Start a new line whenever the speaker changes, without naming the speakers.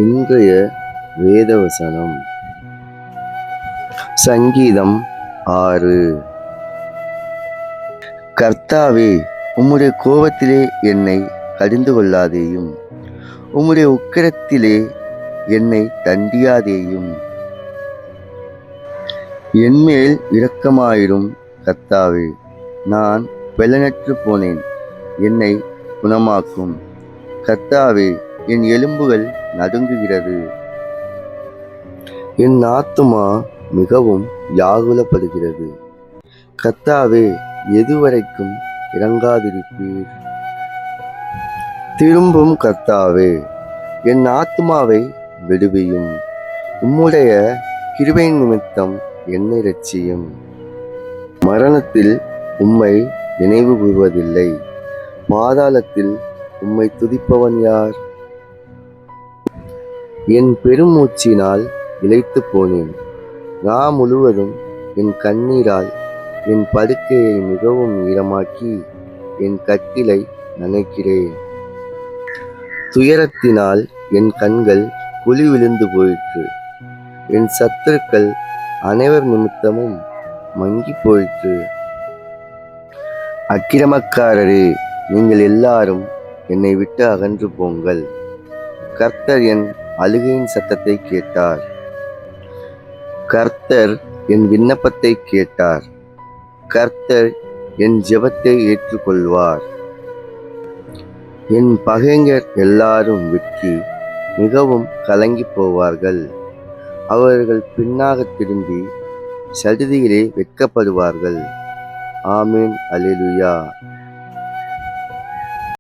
இன்றைய வேதவசனம் சங்கீதம் 6. கர்த்தாவே, உம்முடைய கோபத்திலே என்னை கடிந்து கொள்ளாதேயும், உம்முடைய உக்கிரத்திலே என்னை தண்டியாதேயும். என்மேல் இரக்கமாயிரும் கர்த்தாவே, நான் பெலனற்று போனேன், என்னை குணமாக்கும். கர்த்தாவே, என் எலும்புகள் நடுங்குகிறது, என் ஆத்துமா மிகவும் வியாகுலப்படுகிறது. கர்த்தாவே, எதுவரைக்கும் இறங்காதிருப்பீர்? திரும்பும் கர்த்தாவே, என் ஆத்துமாவை விடுவியும். உம்முடைய கிருபை நிமித்தம் என்னை இரட்சியும். மரணத்தில் உம்மை நினைவு கூர்வதில்லை, பாதாளத்தில் உம்மை துதிப்பவன் யார்? என் பெருமூச்சினால் இளைத்து போனேன், முழுவதும் என் கண்ணீரால் என் படுக்கையை மிகவும் ஈரமாக்கி என் கட்டிலை நனைக்கிறேன். துயரத்தினால் என் கண்கள் குழி விழுந்து போயிற்று, என் சத்துருக்கள் அனைவர் நிமித்தமும் மங்கி போயிற்று. அக்கிரமக்காரரே, நீங்கள் எல்லாரும் என்னை விட்டு அகன்று போங்கள். கர்த்தர் என் அழுகையின் சத்தத்தை கேட்டார், கர்த்தர் என் விண்ணப்பத்தை கேட்டார், கர்த்தர் என் ஜெபத்தை ஏற்றுக்கொள்வார். என் பகைஞர் எல்லாரும் வெட்கி மிகவும் கலங்கி போவார்கள். அவர்கள் பின்னாக திரும்பி சடுதியிலே வெட்கப்படுவார்கள். ஆமேன். அல்லேலூயா.